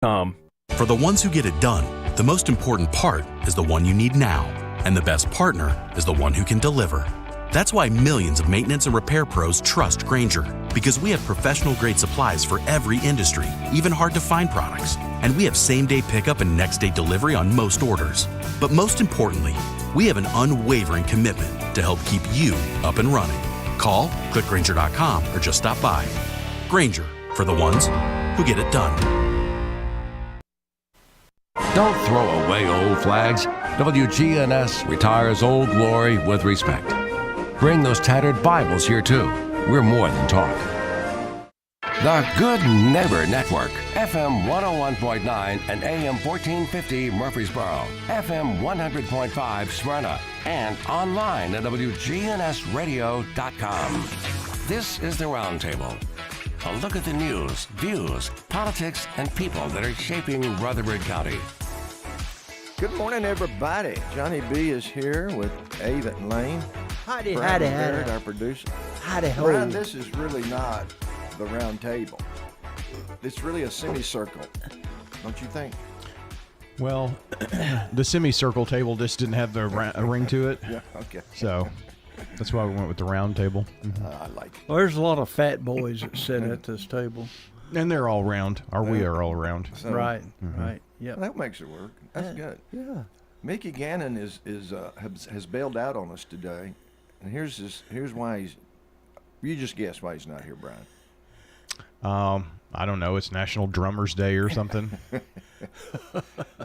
For the ones who get it done, the most important part is the one you need now. And the best partner is the one who can deliver. That's why millions of maintenance and repair pros trust Grainger, because we have professional-grade supplies for every industry, even hard-to-find products. And we have same-day pickup and next-day delivery on most orders. But most importantly, we have an unwavering commitment to help keep you up and running. Call, click Grainger.com, or just stop by. Grainger, for the ones who get it done. Don't throw away old flags. WGNS retires old glory with respect. Bring those tattered Bibles here, too. We're more than talk. The Good Neighbor Network, FM 101.9 and AM 1450 Murfreesboro, FM 100.5 Smyrna, and online at WGNSradio.com. This is the Roundtable. A look at the news, views, politics, and people that are shaping Rutherford County. Good morning, everybody. Johnny B is here with Ava and Lane. Howdy, Brian howdy, Barrett, howdy. our producer. Howdy, ho. Brian, this is really not the round table. It's really a semicircle, don't you think? Well, the semicircle table just didn't have a ring to it. Yeah, okay. So that's why we went with the round table. I like it. Well, there's a lot of fat boys that sit at this table. And they're all round. We are all round. So, Right, right. Yep. That makes it work. That's good. Yeah. Mickey Gannon has bailed out on us today, and here's why he's. You just guess why he's not here, Brian. I don't know. It's National Drummers Day or something.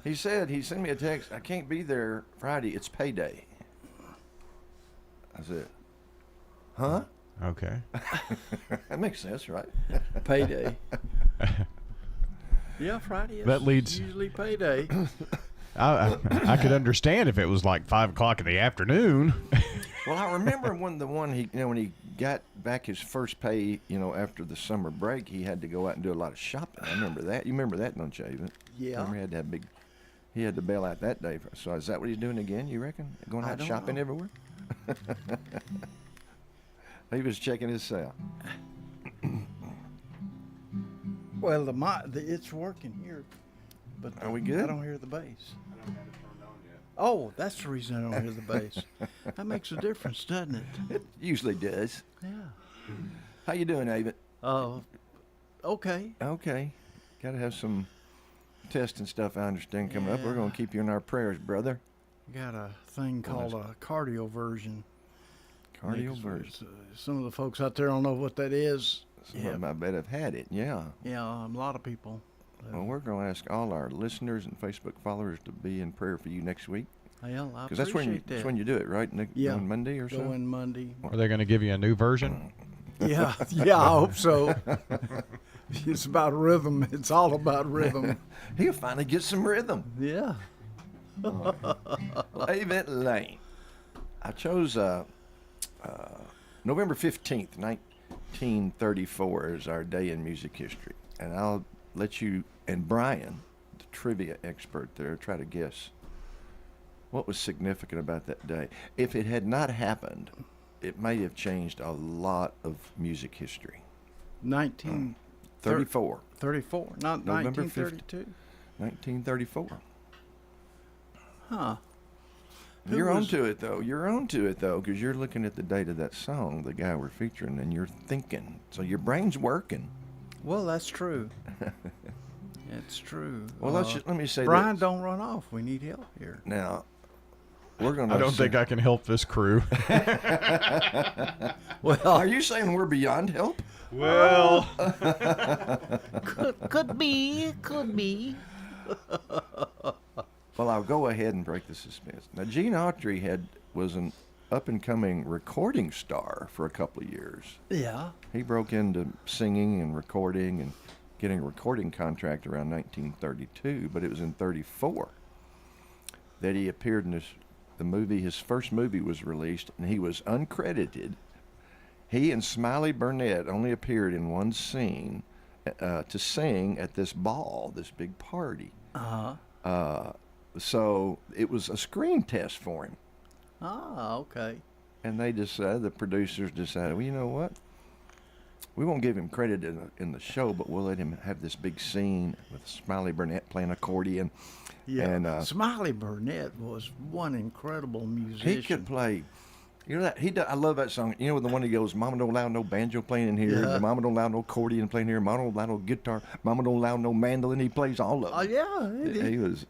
He sent me a text. I can't be there Friday. It's payday. I said, huh? Okay. That makes sense, right? Payday. Yeah, Friday is That leads- usually payday. I could understand if it was like 5 o'clock in the afternoon. Well, I remember when he got back his first pay, after the summer break, he had to go out and do a lot of shopping. I remember that. You remember that, don't you, Ava? Yeah. Remember he had to bail out that day. So is that what he's doing again, you reckon? Going I out don't shopping know. everywhere? He was checking his cell. Well, it's working here, but Are we good? I don't hear the bass. Oh, that's the reason I don't hear the bass. That makes a difference, doesn't it? It usually does. Yeah. How you doing, Ava? Okay. Okay. Got to have some tests and stuff, I understand, coming up. We're Yeah. going to keep you in our prayers, brother. Got a thing called a cardioversion. Cardioversion. Some of the folks out there don't know what that is. Some of them, I bet, have had it, yeah. Yeah, a lot of people. Well, we're going to ask all our listeners and Facebook followers to be in prayer for you next week. Well, I Because appreciate that's that. when you do it, right? Yeah. On Monday or so? Going Monday. Are they going to give you a new version? Yeah, yeah, I hope so. It's about rhythm. It's all about rhythm. He'll finally get some rhythm. Yeah. Ava Lane. I chose November 15th, 1934 as our day in music history. And I'll let you and Brian, the trivia expert there, try to guess what was significant about that day. If it had not happened, it may have changed a lot of music history. 1934. 34. Not November 1932. 1934. Huh. You're on to it, though. You're on to it, though, because you're looking at the date of that song, the guy we're featuring, and you're thinking. So your brain's working. Well, that's true. It's true. Well, let me say Brian, this. don't run off. We need help here. Now, we're going to... I don't think I can help this crew. Well, Are you saying we're beyond help? Well, could be. Well, I'll go ahead and break the suspense. Now, Gene Autry was an up-and-coming recording star for a couple of years. Yeah. He broke into singing and recording and getting a recording contract around 1932, but it was in 34 that he appeared in the movie. His first movie was released, and he was uncredited. He and Smiley Burnett only appeared in one scene to sing at this ball, this big party. Uh-huh. So it was a screen test for him. Ah, okay. And they decided, the producers decided, well, you know what? we won't give him credit in the show, but we'll let him have this big scene with Smiley Burnett playing accordion. Yeah, And Smiley Burnett was one incredible musician. he could play. You know that I love that song. You know the one that goes, "Mama don't allow no banjo playing in here. Yeah. Mama don't allow no accordion playing here. Mama don't allow no guitar. Mama don't allow no mandolin." He plays all of them. Oh yeah, He was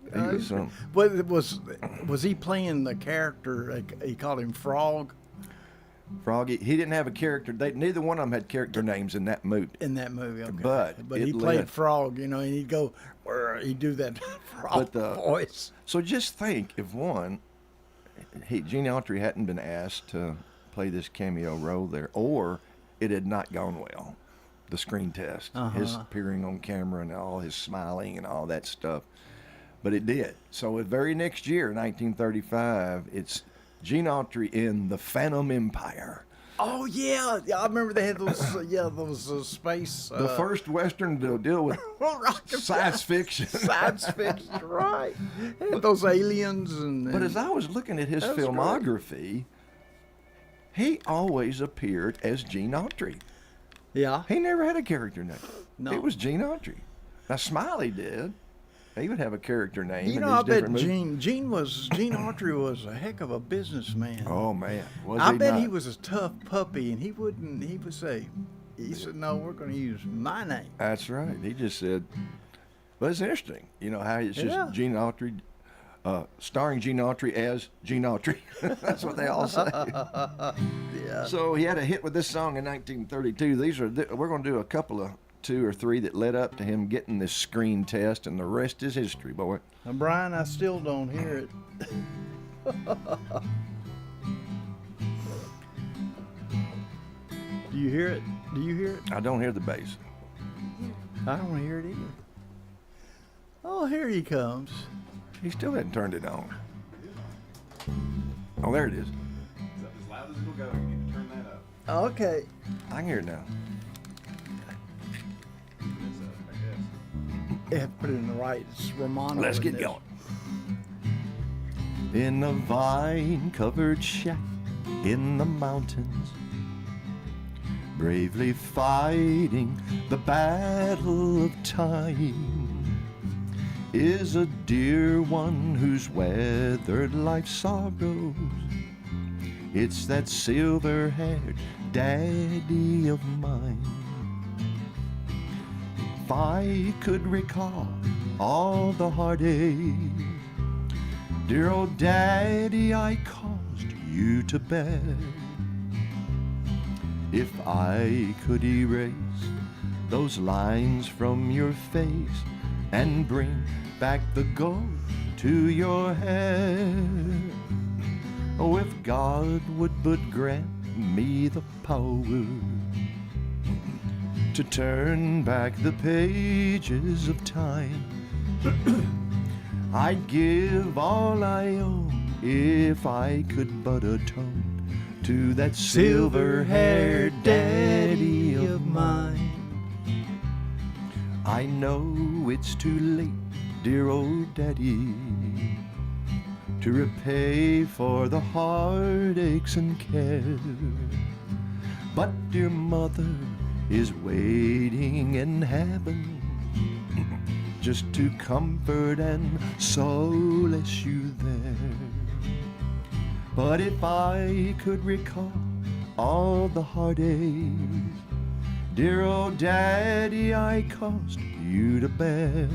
some. But was he playing the character? He called him Frog Froggy. He didn't have a character. Neither one of them had character names in that movie. in that movie. Okay. But he it played led- Frog, and he'd go, he'd do that Frog voice. So just think if Gene Autry hadn't been asked to play this cameo role there, or it had not gone well, the screen test, his appearing on camera and all his smiling and all that stuff, but it did. So the very next year, 1935, it's Gene Autry in The Phantom Empire. Oh yeah, I remember they had those those space. The first Western to deal with science fiction. Science fiction, right? And those aliens and. But as I was looking at his That was filmography, he always appeared as Gene Autry. yeah, He never had a character name. No. It was Gene Autry. Now Smiley did. He would have a character name in I these bet different movies. Gene Autry was a heck of a businessman. Oh man, was I he bet not? he was a tough puppy, and he would say, no, we're going to use my name. That's right. He just said. But it's interesting, how it's just Yeah. Gene Autry, starring Gene Autry as Gene Autry. That's what they all say. Yeah. So he had a hit with this song in 1932. We're going to do a couple of 2 or 3 that led up to him getting this screen test, and the rest is history, boy. Now, Brian, I still don't hear it. Do you hear it? Do you hear it? I don't hear the bass. I don't hear it either. Oh, here he comes. He still hadn't turned it on. Oh, there it is. As loud as it'll go, you need to turn that up. Okay. I can hear it now. You have to put it in the right. It's Romano. Let's in get this. going. In a vine-covered shack in the mountains, bravely fighting the battle of time, is a dear one who's weathered life's sorrows. It's that silver-haired daddy of mine. If I could recall all the heartache, dear old daddy, I caused you to bear. If I could erase those lines from your face and bring back the gold to your hair, oh, if God would but grant me the power to turn back the pages of time, I'd give all I own if I could but atone to that silver-haired daddy of mine. I know it's too late, dear old daddy, to repay for the heartaches and care, but dear mother is waiting in heaven just to comfort and solace you there. But if I could recall all the heartaches, dear old daddy, I caused you to bear,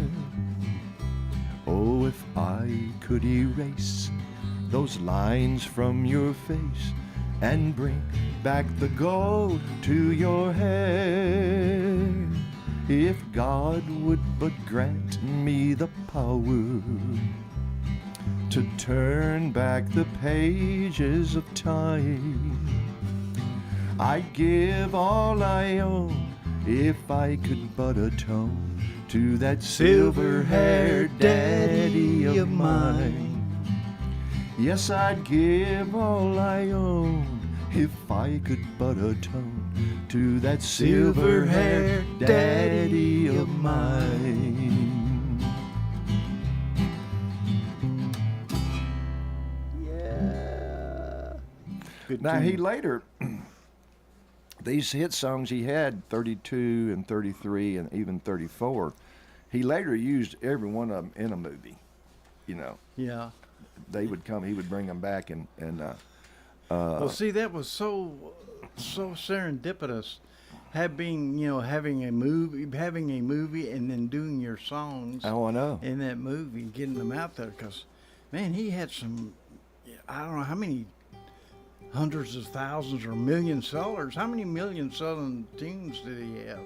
oh, if I could erase those lines from your face and bring back the gold to your hair, if God would but grant me the power to turn back the pages of time, I'd give all I own if I could but atone to that silver-haired daddy of mine. Yes, I'd give all I own if I could but atone to that silver-haired daddy of mine. Yeah. Good Now, tune. he later these hit songs he had, 32 and 33 and even 34, he later used every one of them in a movie. You know, Yeah. he would bring them back and Well, see, that was so serendipitous. Having a movie, and then doing your songs. oh, I know. In that movie, getting them out there, because, man, he had some, I don't know how many hundreds of thousands or million sellers. How many million selling tunes did he have?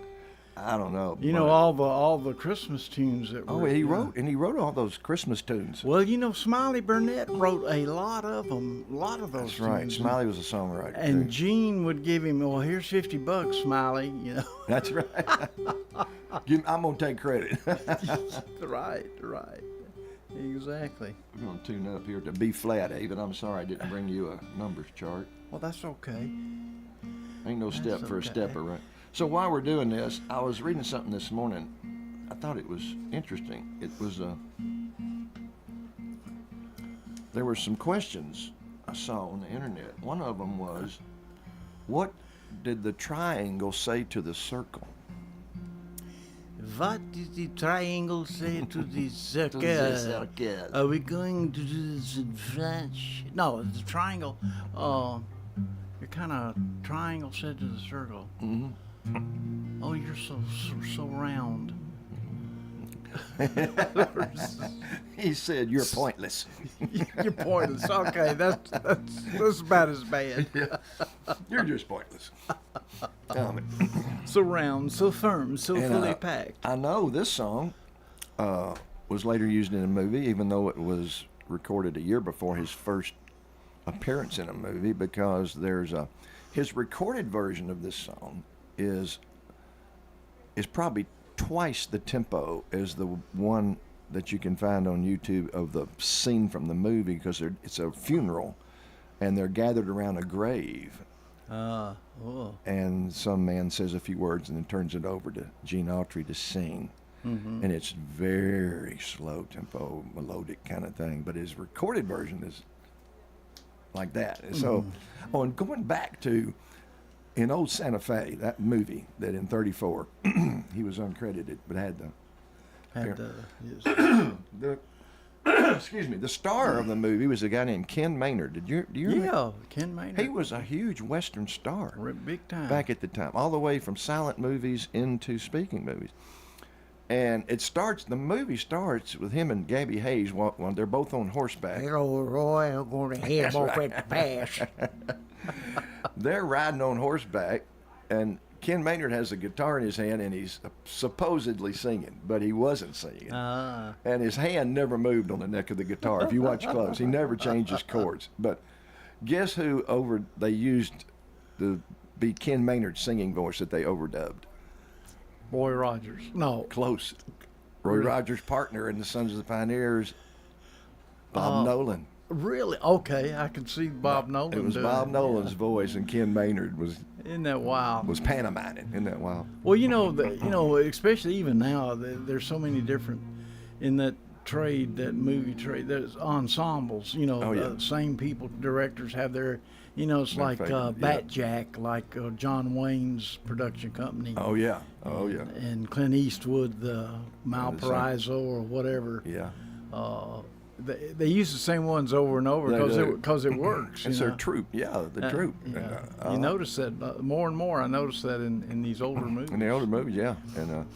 I don't know. You know, all the Christmas tunes that were. Oh, he wrote all those Christmas tunes. Well, Smiley Burnett wrote a lot of them, a lot of those That's right. tunes. Smiley was a songwriter. And too. Gene would give him, well, here's $50, Smiley, That's right. I'm gonna take credit. Right. Exactly. We're gonna tune up here to B flat, David. I'm sorry I didn't bring you a numbers chart. Well, that's okay. Ain't no step for a okay. stepper, right? So while we're doing this, I was reading something this morning. I thought it was interesting. It was there were some questions I saw on the internet. One of them was, what did the triangle say to the circle? What did the triangle say to the circle? circle. Are we going to do this in French? No, the triangle. Your kind of triangle said to the circle. Mm-hmm. Oh, you're so round. He said, "You're pointless." You're pointless. Okay, that's about as bad. You're just pointless. So round, so firm, so And, fully packed. I know this song was later used in a movie, even though it was recorded a year before his first appearance in a movie, because his recorded version of this song is probably twice the tempo as the one that you can find on YouTube of the scene from the movie, because it's a funeral and they're gathered around a grave. And some man says a few words and then turns it over to Gene Autry to sing. Mm-hmm. And it's very slow tempo, melodic kind of thing, but his recorded version is like that. And so, and going back to in Old Santa Fe, that movie that in 34 he was uncredited, but had the excuse me, the star of the movie was a guy named Ken Maynard. Do you remember? Yeah, Ken Maynard. He was a huge Western star big time back at the time, all the way from silent movies into speaking movies. And the movie starts with him and Gabby Hayes. When they're both on horseback. Hello, Roy. I'm going to head off at the pass. They're riding on horseback, and Ken Maynard has a guitar in his hand, and he's supposedly singing, but he wasn't singing. And his hand never moved on the neck of the guitar. If you watch close, he never changed his chords. But guess who they used to be Ken Maynard's singing voice that they overdubbed? Roy Rogers. No. Close. Roy Rogers' partner in the Sons of the Pioneers, Bob Nolan. Really? Okay, I can see Bob Nolan. It was Bob Nolan's voice, and Ken Maynard was. Isn't that wild? Was pantomiming. Isn't that wild? Well, especially even now, there's so many different in that movie trade. There's ensembles. Same people, directors have their. It's Their like favorite, Bat Jack, like John Wayne's production company. Oh yeah. And Clint Eastwood, the Valparaiso or whatever. Yeah. They use the same ones over and over because it works. It's their troupe, the troupe. Yeah. You notice that more and more. I notice that in these older movies. In the older movies, yeah, and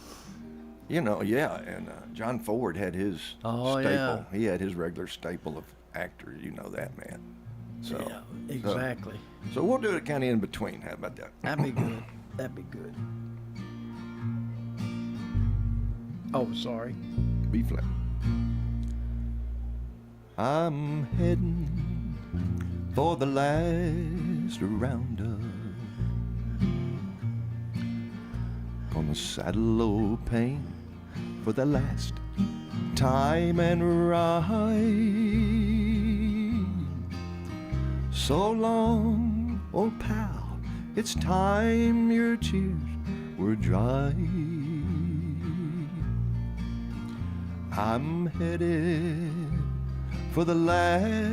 and John Ford had his staple. Yeah. He had his regular staple of actor. You know that, man. So yeah, exactly. So we'll do it kind of in between. How about that? That'd be good. That'd be good. Oh, sorry. B flat. I'm heading for the last roundup. Gonna saddle old pain for the last time and ride. So long, old pal, it's time your tears were dry. I'm headed for the last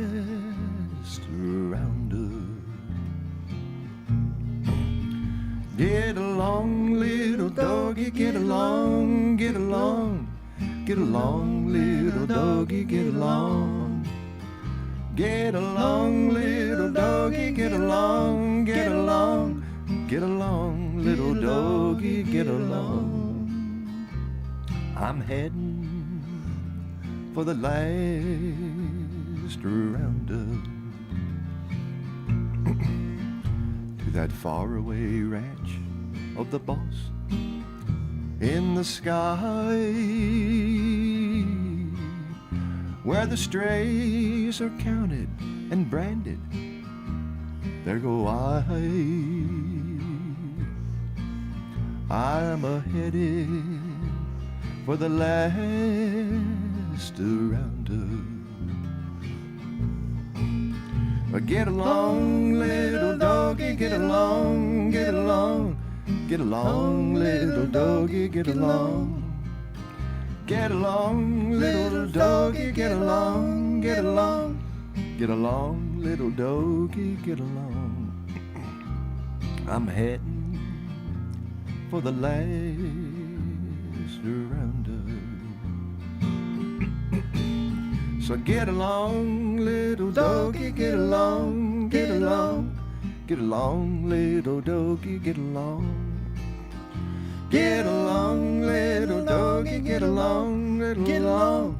roundup. Get along, little doggy, get along, get along. Get along, little doggy, get along. Get along, little doggy, get along, get along. Get along, little doggy, get along. I'm heading for the last roundup. To that faraway ranch of the boss in the sky, where the strays are counted and branded. There go I. I'm a-headed for the last roundup. Get along, little doggy, get along, get along. Get along, little doggy, get along. Get along, little doggy, get along, get along. Get along, little doggy, get along. I'm heading for the last roundup. So get along, little doggy, get along, get along. Get along, little doggy, get along. Get along, little doggy, get along, get along.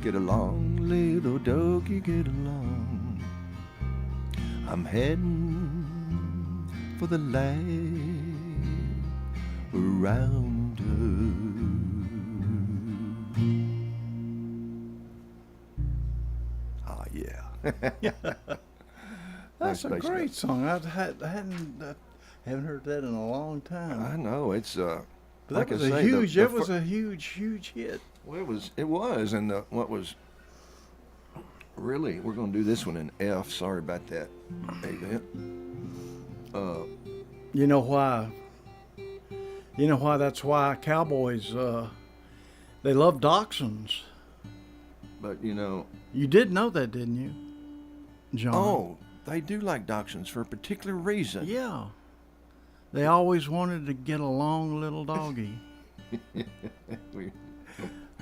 Get along, little doggy, get along. I'm heading for the last roundup. Ah, yeah. That's a great song. I haven't heard that in a long time. I know it's But like that was I a say, huge. That was a huge hit. Well, it was, and what was really, we're going to do this one in F. Sorry about that. You know why? You know why? That's why cowboys they love dachshunds. But you know. You did know that, didn't you, John? Oh, they do like dachshunds for a particular reason. Yeah. They always wanted to get a long little doggy.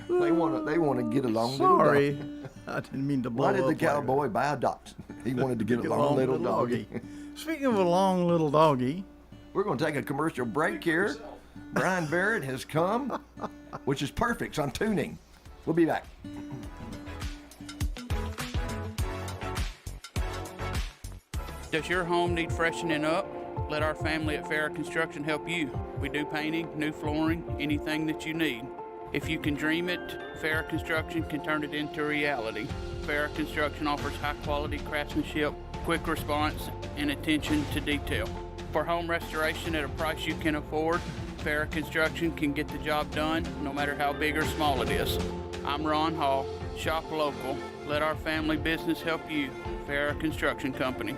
They want to get along. Sorry, little dog. I didn't mean to blow Why did up the cowboy buy a dachshund? He wanted to get a long little doggy. Speaking of a long little doggy, we're going to take a commercial break here. Brian Barrett has come, which is perfect. So I'm tuning. We'll be back. Does your home need freshening up? Let our family at Farrah Construction help you. We do painting, new flooring, anything that you need. If you can dream it, Farrah Construction can turn it into reality. Farrah Construction offers high-quality craftsmanship, quick response, and attention to detail. For home restoration at a price you can afford, Farrah Construction can get the job done no matter how big or small it is. I'm Ron Hall. Shop local. Let our family business help you. Farrah Construction Company.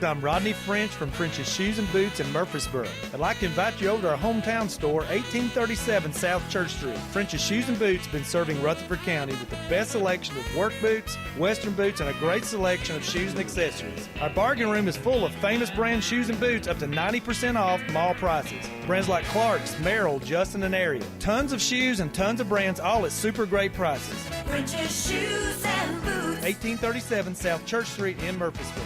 I'm Rodney French from French's Shoes and Boots in Murfreesboro. I'd like to invite you over to our hometown store, 1837 South Church Street. French's Shoes and Boots have been serving Rutherford County with the best selection of work boots, western boots, and a great selection of shoes and accessories. Our bargain room is full of famous brand shoes and boots up to 90% off mall prices. Brands like Clark's, Merrill, Justin, and Ariel. Tons of shoes and tons of brands, all at super great prices. French's Shoes and Boots. 1837 South Church Street in Murfreesboro.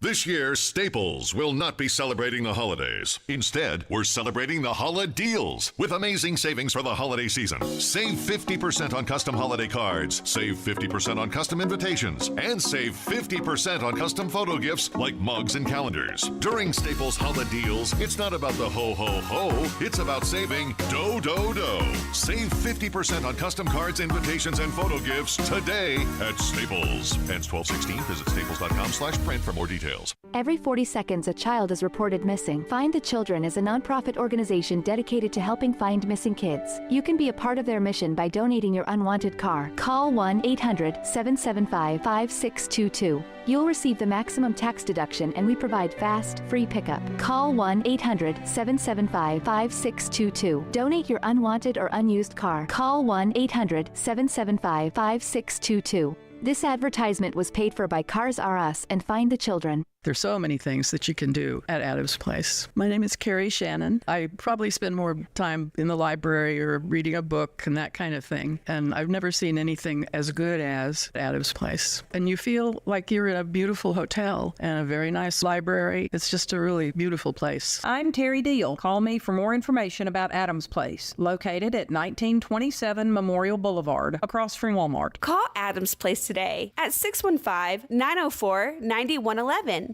This year, Staples will not be celebrating the holidays. Instead, we're celebrating the holiday deals with amazing savings for the holiday season. Save 50% on custom holiday cards, save 50% on custom invitations, and save 50% on custom photo gifts like mugs and calendars. During Staples holiday deals, it's not about the ho-ho-ho, it's about saving do-do-do. Save 50% on custom cards, invitations, and photo gifts today at Staples. Ends 12/16. Visit staples.com/print for more details. Every 40 seconds, a child is reported missing. Find the Children is a nonprofit organization dedicated to helping find missing kids. You can be a part of their mission by donating your unwanted car. Call 1-800-775-5622. You'll receive the maximum tax deduction, and we provide fast, free pickup. Call 1-800-775-5622. Donate your unwanted or unused car. Call 1-800-775-5622. This advertisement was paid for by Cars R Us and Find the Children. There's so many things that you can do at Adams Place. My name is Carrie Shannon. I probably spend more time in the library or reading a book and that kind of thing. And I've never seen anything as good as Adams Place. And you feel like you're in a beautiful hotel and a very nice library. It's just a really beautiful place. I'm Terry Deal. Call me for more information about Adams Place, located at 1927 Memorial Boulevard, across from Walmart. Call Adams Place today at 615-904-9111.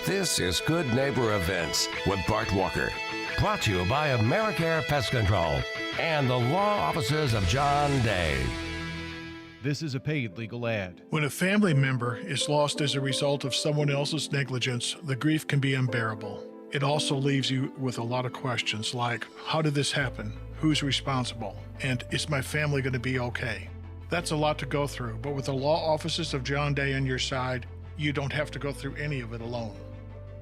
This is Good Neighbor Events with Bart Walker. Brought to you by AmeriCare Pest Control and the law offices of John Day. This is a paid legal ad. When a family member is lost as a result of someone else's negligence, the grief can be unbearable. It also leaves you with a lot of questions like, how did this happen? Who's responsible? And is my family going to be okay? That's a lot to go through, but with the law offices of John Day on your side, you don't have to go through any of it alone.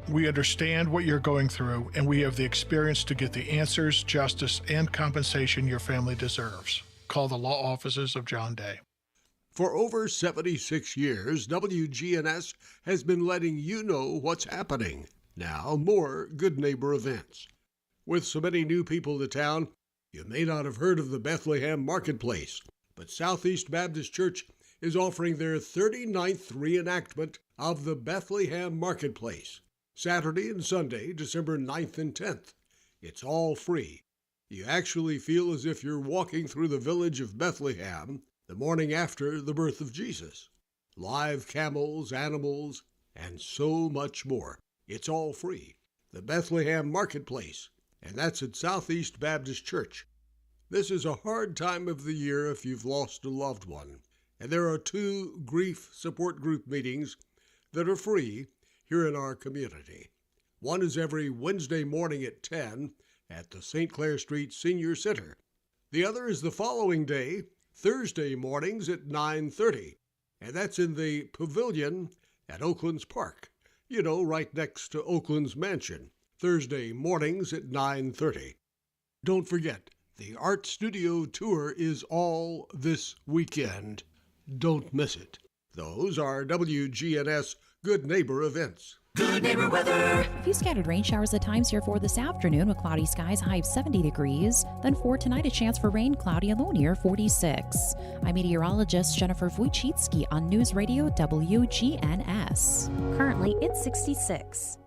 We understand what you're going through, and we have the experience to get the answers, justice, and compensation your family deserves. Call the law offices of John Day. For over 76 years, WGNS has been letting you know what's happening. Now, more Good Neighbor Events. With so many new people to town, you may not have heard of the Bethlehem Marketplace, but Southeast Baptist Church is offering their 39th reenactment of the Bethlehem Marketplace, Saturday and Sunday, December 9th and 10th. It's all free. You actually feel as if you're walking through the village of Bethlehem the morning after the birth of Jesus. Live camels, animals, and so much more. It's all free. The Bethlehem Marketplace, and that's at Southeast Baptist Church. This is a hard time of the year if you've lost a loved one. And there are 2 grief support group meetings that are free here in our community. One is every Wednesday morning at 10 at the St. Clair Street Senior Center. The other is the following day, Thursday mornings at 9:30, and that's in the Pavilion at Oakland's Park. You know, right next to Oakland's Mansion. Thursday mornings at 9:30. Don't forget, the Art Studio Tour is all this weekend. Don't miss it. Those are WGNS Good Neighbor Events. Good neighbor weather. A few scattered rain showers at times here for this afternoon with cloudy skies, high of 70 degrees. Then for tonight, a chance for rain, cloudy and low near 46. I'm meteorologist Jennifer Wojcicki on News Radio WGNS. Currently, it's 66.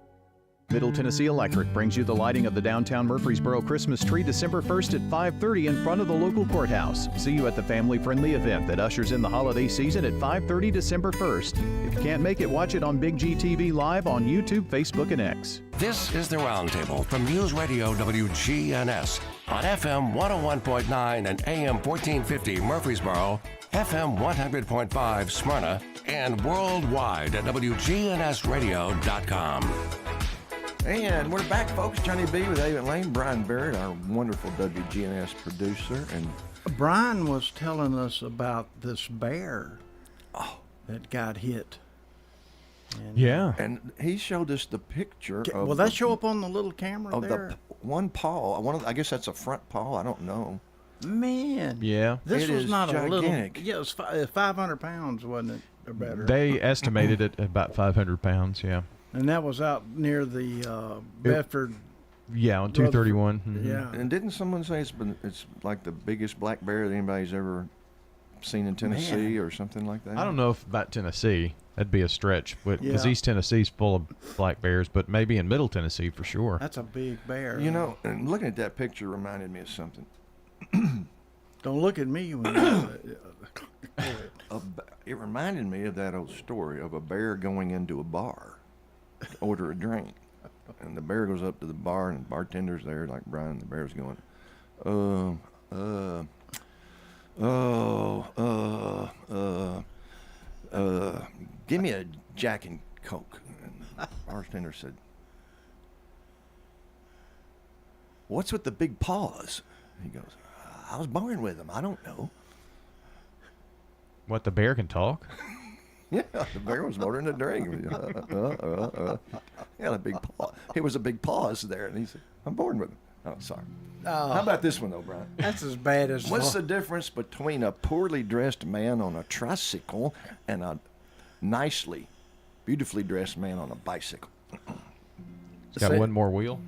Middle Tennessee Electric brings you the lighting of the downtown Murfreesboro Christmas tree December 1st at 5:30 in front of the local courthouse. See you at the family-friendly event that ushers in the holiday season at 5:30 December 1st. If you can't make it, watch it on Big G TV Live on YouTube, Facebook, and X. This is the Roundtable from News Radio WGNS on FM 101.9 and AM 1450 Murfreesboro, FM 100.5 Smyrna, and worldwide at WGNSradio.com. And we're back, folks. Johnny B with Ava Lane, Brian Barrett, our wonderful WGNS producer. And Brian was telling us about this bear that got hit. And, yeah. And he showed us the picture. Will that show up on the little camera there? The one paw. I guess that's a front paw. I don't know. Man. Yeah. This was not gigantic. A little. Yeah, it was 500 pounds, wasn't it? Or better. They estimated it at about 500 pounds, yeah. And that was out near the Bedford. Yeah, on 231. Mm-hmm. Yeah. And didn't someone say it's like the biggest black bear that anybody's ever seen in Tennessee or something like that? I don't know if about Tennessee. That'd be a stretch, because East Tennessee's full of black bears, but maybe in Middle Tennessee for sure. That's a big bear. You know, and looking at that picture reminded me of something. Don't look at me when it reminded me of that old story of a bear going into a bar to order a drink. And the bear goes up to the bar, and the bartender's there, like Brian. The bear's going, give me a Jack and Coke. And the bartender said, what's with the big paws? He goes, I was born with them. I don't know. What, the bear can talk? Yeah, the bear was ordering a drink. He had a big paw. It was a big pause there, and he said, I'm born with them. Oh, sorry. How about this one, though, Brian? That's as bad as... What's the difference between a poorly dressed man on a tricycle and a nicely beautifully dressed man on a bicycle. It's got one more wheel.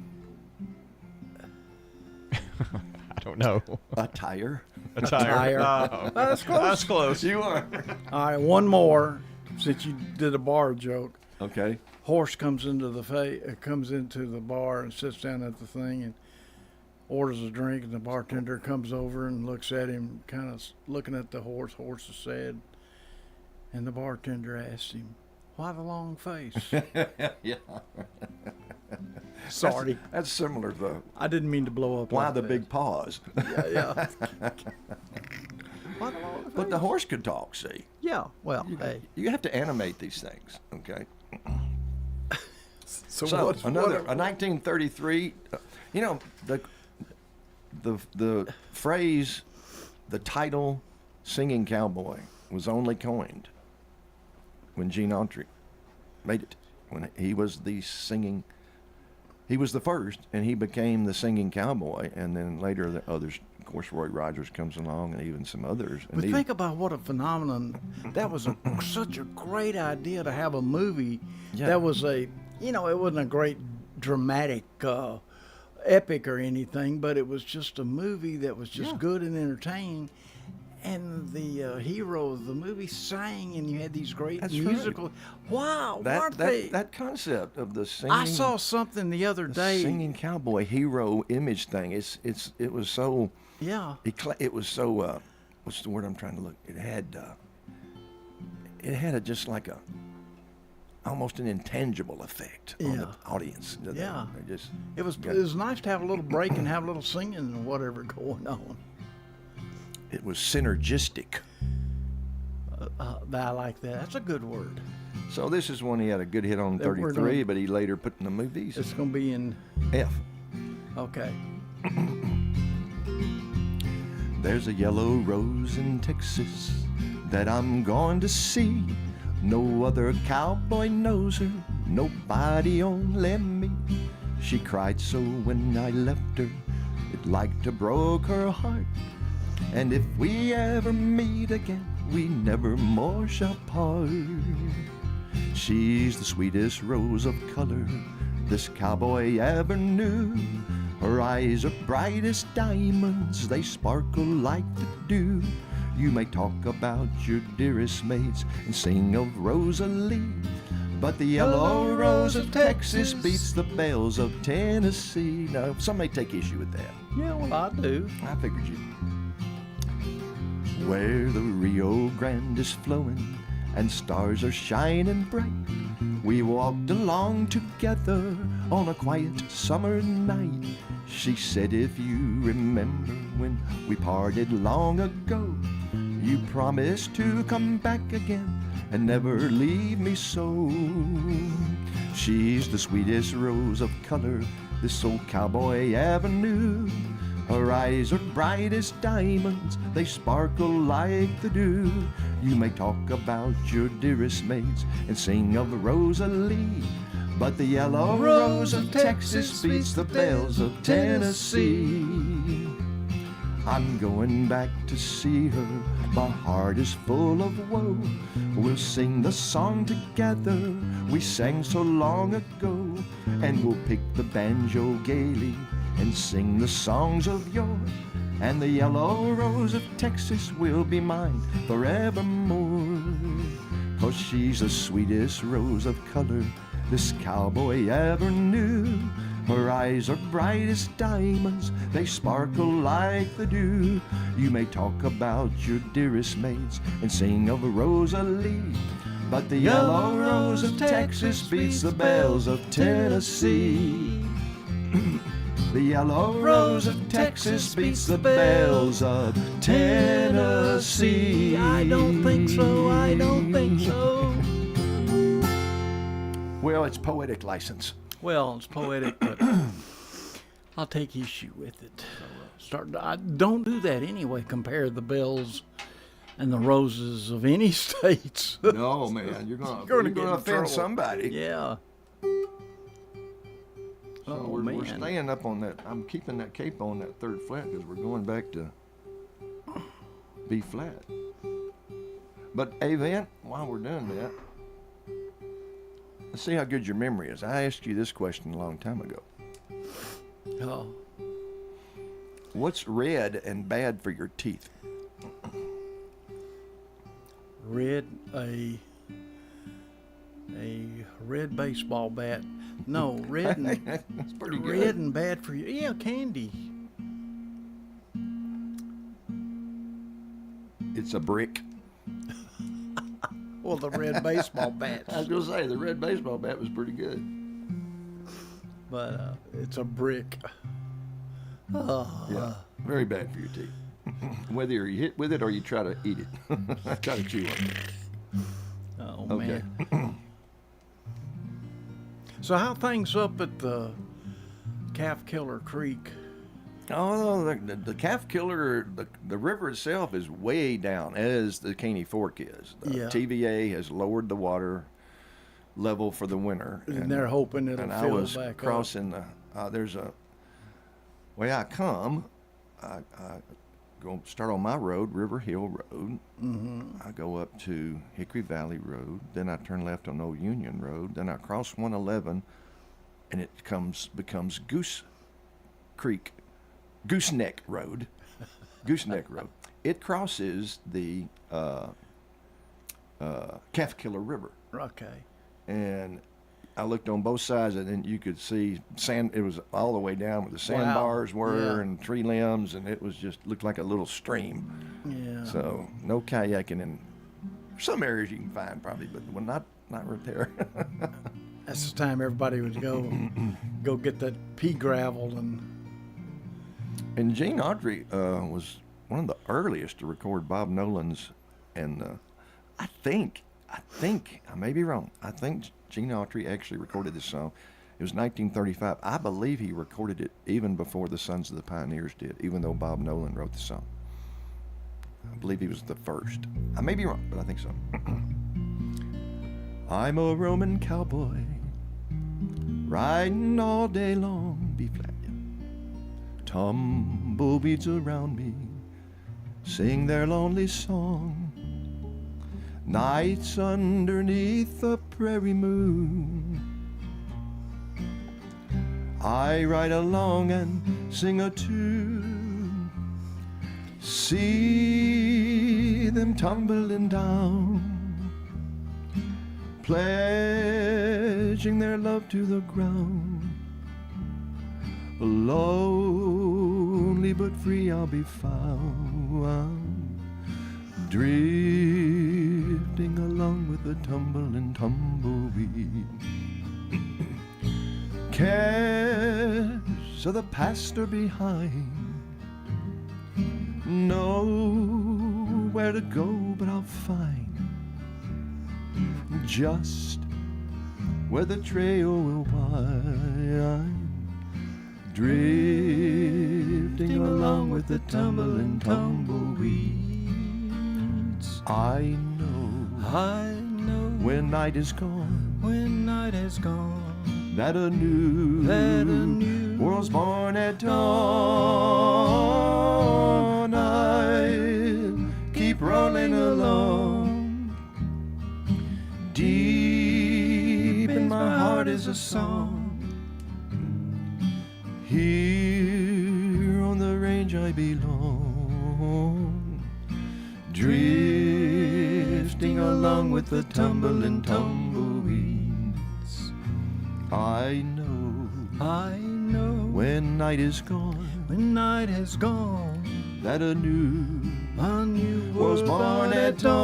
I don't know. A tire. A tire. Oh, that's close. That's close. You are. All right, one more. Since you did a bar joke. Okay. Horse comes into the bar and sits down at the thing and orders a drink, and the bartender comes over and looks at him, kind of looking at the horse. Horse is sad, and the bartender asks him, "Why the long face?" Yeah. Sorry. That's similar though. I didn't mean to blow up. Why like the that. big pause? Yeah. Why the long face? But the horse could talk. See. Yeah. Well, hey. You have to animate these things. Okay. So a what- 1933. You know the phrase, the title, "singing cowboy" was only coined when Gene Autry made it. When he was the first, and he became the singing cowboy. And then later the others, of course, Roy Rogers comes along, and even some others. And But think about what a phenomenon. That was such a great idea to have a movie that was it wasn't a great dramatic epic or anything, but it was just a movie that was just good and entertaining. And the hero of the movie sang, and you had these great musical. Right. Wow, weren't they? That concept of the singing. I saw something the other day. Singing cowboy hero image thing. It was so. Yeah. It was so. What's the word I'm trying to look? It had just like almost an intangible effect on the audience. Yeah. It was nice to have a little break and have a little singing and whatever going on. It was synergistic. I like that. That's a good word. So this is one he had a good hit on 33, but he later put in the movies. It's going to be in F. Okay. There's a yellow rose in Texas that I'm going to see. No other cowboy knows her, nobody only me. She cried so when I left her, it like to broke her heart. And if we ever meet again, we never more shall part. She's the sweetest rose of color this cowboy ever knew. Her eyes are bright as diamonds, they sparkle like the dew. You may talk about your dearest mates and sing of Rosalie, but the yellow rose of Texas beats the bells of Tennessee. Now, some may take issue with that. Yeah, well, I do. I figured you. Where the Rio Grande is flowing and stars are shining bright, we walked along together on a quiet summer night. She said, if you remember when we parted long ago, you promised to come back again and never leave me so. She's the sweetest rose of color this old cowboy ever knew. Her eyes are bright as diamonds, they sparkle like the dew. You may talk about your dearest mates and sing of Rosalie, but the yellow rose of Texas beats the bells of Tennessee. I'm going back to see her, my heart is full of woe. We'll sing the song together we sang so long ago, and we'll pick the banjo gaily and sing the songs of yore. And the yellow rose of Texas will be mine forevermore, 'cause she's the sweetest rose of color this cowboy ever knew. Her eyes are bright as diamonds, they sparkle like the dew. You may talk about your dearest mates and sing of Rosalie, but the yellow rose of Texas beats the bells of Tennessee. The yellow rose of Texas beats the bells of Tennessee. I don't think so, I don't think so. Well, it's poetic license. Well, it's poetic, but I'll take issue with it. I don't do that anyway, compare the bells and the roses of any states. No, man, you're gonna offend somebody. Yeah. So we're staying up on that. I'm keeping that cape on that third flat because we're going back to B flat. But Van, while we're doing that, Let's see how good your memory is. I asked you this question a long time ago. Oh. What's red and bad for your teeth? Red, a red baseball bat. No, red and That's pretty good. red and bad for you. Yeah, candy. It's a brick. Well, the red baseball bats. I was gonna say the red baseball bat was pretty good. But it's a brick. Oh. Yeah, very bad for your teeth. Whether you hit with it or you try to eat it. Try to chew on it. Oh, Okay. man. So how things up at the Calf Killer Creek? Oh, the Calf Killer, the river itself is way down, as the Caney Fork is. The Yeah. TVA has lowered the water level for the winter. And they're hoping it'll and I fill was back crossing there's a way I come. I go start on my road, River Hill Road. Mm-hmm. I go up to Hickory Valley Road. Then I turn left on Old Union Road. Then I cross 111, and it becomes Gooseneck Road. Gooseneck Road. It crosses the Calf Killer River. Okay. And I looked on both sides, and then you could see sand. It was all the way down where the sandbars were, and tree limbs, and it was just looked like a little stream. Yeah. So no kayaking in some areas you can find probably, but not right there. That's the time everybody would go get that pea gravel And Gene Autry was one of the earliest to record Bob Nolan's, and I think I may be wrong. I think Gene Autry actually recorded this song. It was 1935. I believe he recorded it even before the Sons of the Pioneers did, even though Bob Nolan wrote the song. I believe he was the first. I may be wrong, but I think so. I'm a Roman cowboy, riding all day long, B-flat. Tumbleweeds around me sing their lonely song. Nights underneath the prairie moon, I ride along and sing a tune. See them tumbling down, pledging their love to the ground. Lonely but free I'll be found, drifting along with the tumbling tumbleweed. Cares of the past are behind, nowhere to go but I'll find just where the trail will wind. Drifting along with the tumbling tumbleweeds. I know when night is gone, that a new world's born at dawn. I'll keep rolling along. Deep in my heart is a song. Here on the range I belong, drifting along with the tumbling tumbleweeds. I know when night is gone, that a new world's born at dawn.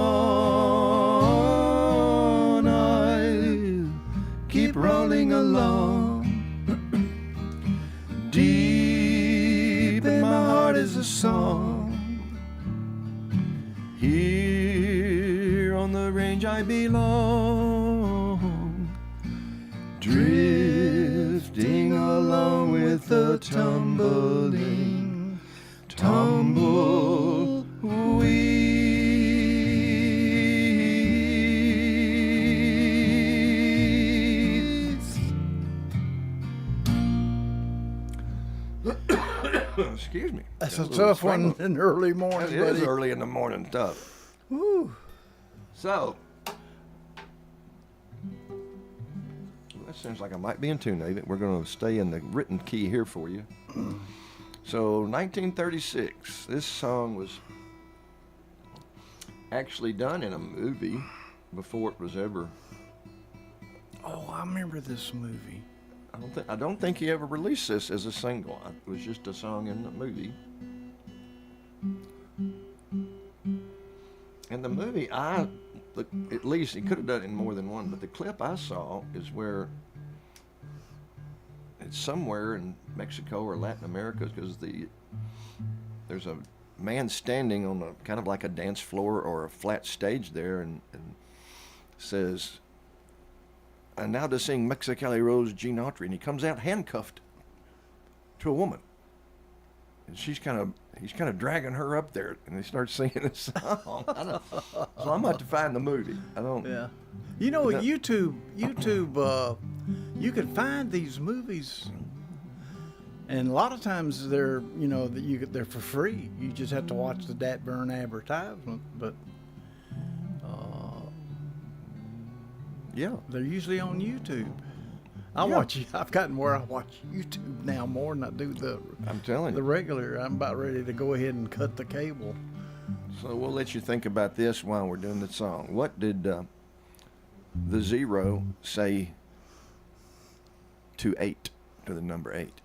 I'll keep rolling along. Deep in my heart is a song. Here on the range I belong, drifting along with the tumbling tumbleweed. Excuse me. That's a tough one in the early morning. It is early in the morning tough. Woo. So, That sounds like I might be in tune, David. We're going to stay in the written key here for you. So, 1936. This song was actually done in a movie before it was ever. Oh, I remember this movie. I don't think he ever released this as a single. It was just a song in the movie. And the movie, at least he could have done it in more than one, but the clip I saw is where it's somewhere in Mexico or Latin America, because there's a man standing on a kind of like a dance floor or a flat stage there, and says, "And now to sing Mexicali Rose Gene Autry," and he comes out handcuffed to a woman, and he's kind of dragging her up there, and they start singing a song. So I'm gonna have to find the movie. I don't. Yeah. You know, YouTube, you can find these movies, and a lot of times they're, they're for free. You just have to watch the Dat Burn advertisement, but yeah, they're usually on YouTube. I've gotten where I watch YouTube now more than I do I'm telling you, the regular. I'm about ready to go ahead and cut the cable. So we'll let you think about this while we're doing the song. What did the zero say to 8, to the number 8?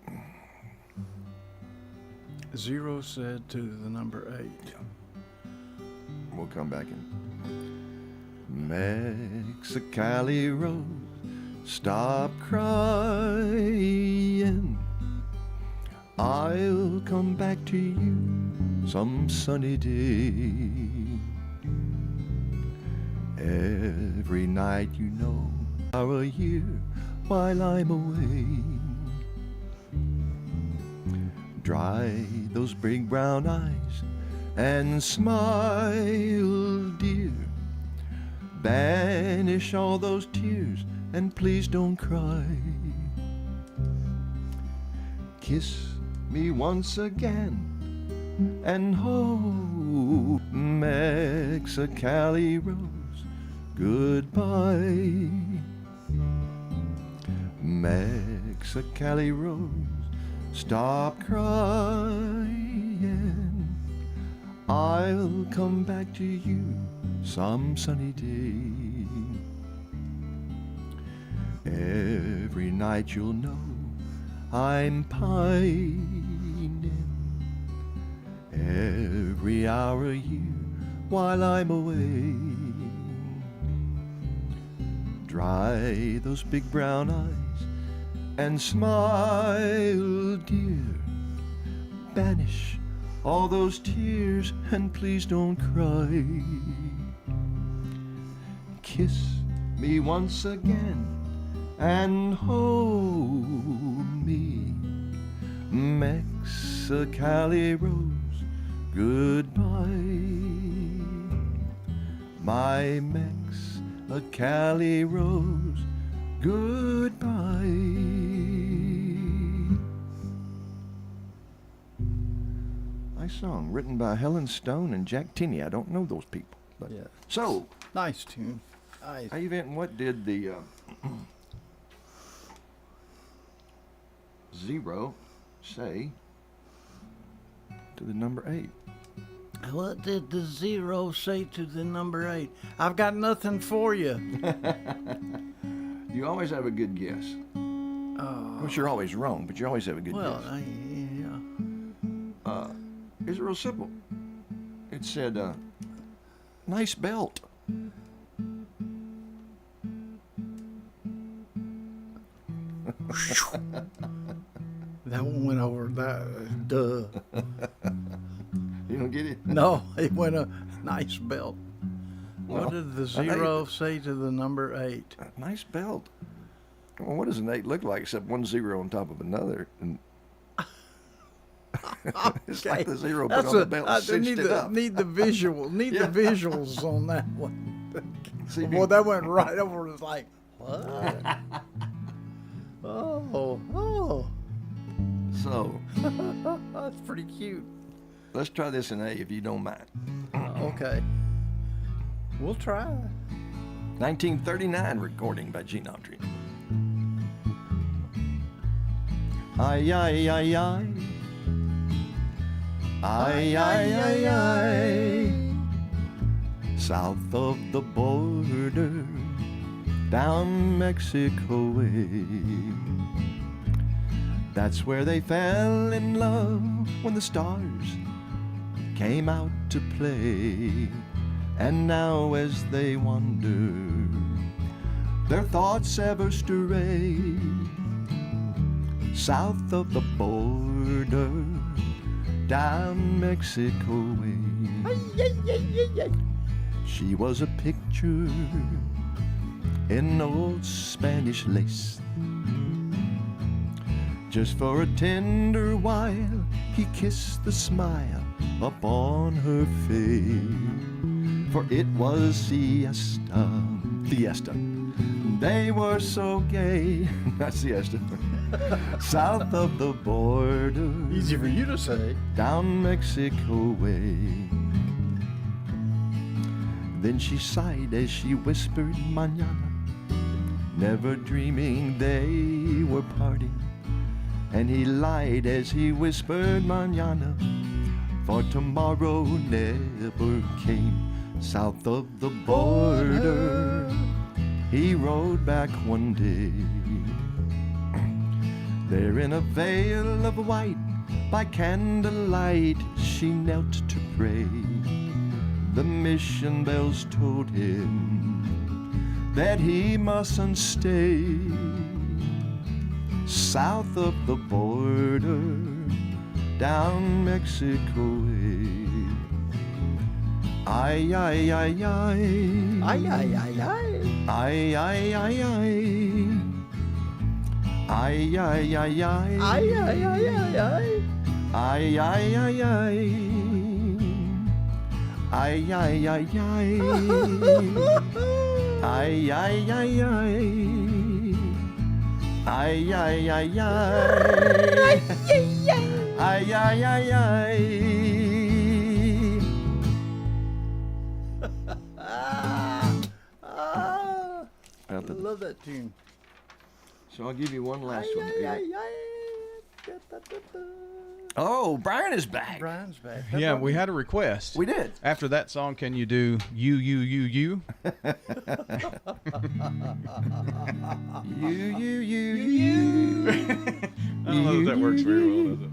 Zero said to the number 8. We'll come back in. Mexicali Rose, stop crying. I'll come back to you some sunny day. Every night, for a year while I'm away. Dry those big brown eyes and smile, dear. Banish all those tears and please don't cry. Kiss me once again and hold Mexicali Rose goodbye. Mexicali Rose, stop crying. I'll come back to you some sunny day. Every night you'll know I'm pining. Every hour of you while I'm away. Dry those big brown eyes and smile, dear. Banish all those tears and please don't cry. Kiss me once again and hold me. Mexicali Rose, goodbye. My Mexicali Rose, goodbye. Nice song, written by Helen Stone and Jack Tinney. I don't know those people. But yeah. So, nice tune. Nice. Hey, Yvette, what did the zero say to the number 8? What did the zero say to the number 8? I've got nothing for you. You always have a good guess. Of course, you're always wrong, but you always have a good guess. Yeah. It's real simple. It said, nice belt. That one went over that. Duh. You don't get it? No, it went a nice belt. What did the zero say to the number 8? Nice belt. Well, what does an 8 look like except one zero on top of another? And it's like the zero put on the belt and cinched it up. Need the visual. Need the visuals on that one. Boy, that went right over. It's like, what? Oh. So. That's pretty cute. Let's try this in A if you don't mind. Okay. We'll try. 1939 recording by Gene Autry. Ay, ay, ay, ay. Ay, ay, ay, ay. South of the border, down Mexico way. That's where they fell in love when the stars came out to play. And now as they wander, their thoughts ever stray. South of the border, down Mexico way. She was a picture in old Spanish lace. Just for a tender while, he kissed the smile upon her face. For it was siesta. They were so gay. Not siesta. South of the border. Easy for you to say. Down Mexico way. Then she sighed as she whispered mañana, never dreaming they were parting. And he lied as he whispered mañana, for tomorrow never came. South of the border, he rode back one day. There in a veil of white, by candlelight, she knelt to pray. The mission bells told him that he mustn't stay. South of the border, down Mexico way. Ay, ay, ay, ay. Ay, ay, ay, ay. Ay, ay, ay, ay. Ay, ay, ay, ay. Ay, ay, ay, ay, ay. Ay, ay, ay, ay. Ay, ay, ay, ay. Ay, ay, ay, ay. Ay, ay, ay, ay. Ay, ay, ay, ay. I love that tune. So I'll give you one last one. Oh, Oh, Brian is back. Brian's back. Yeah, we had a request. We did. After that song, can you do you? You. I don't know if that works very well, does it?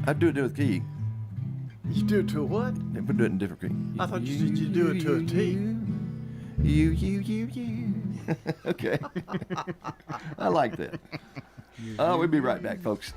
I do it with key. You do it to a what? Yeah, but do it in different key. I thought you said you do it to a T. You. Okay. I like that. We'll be right back, folks.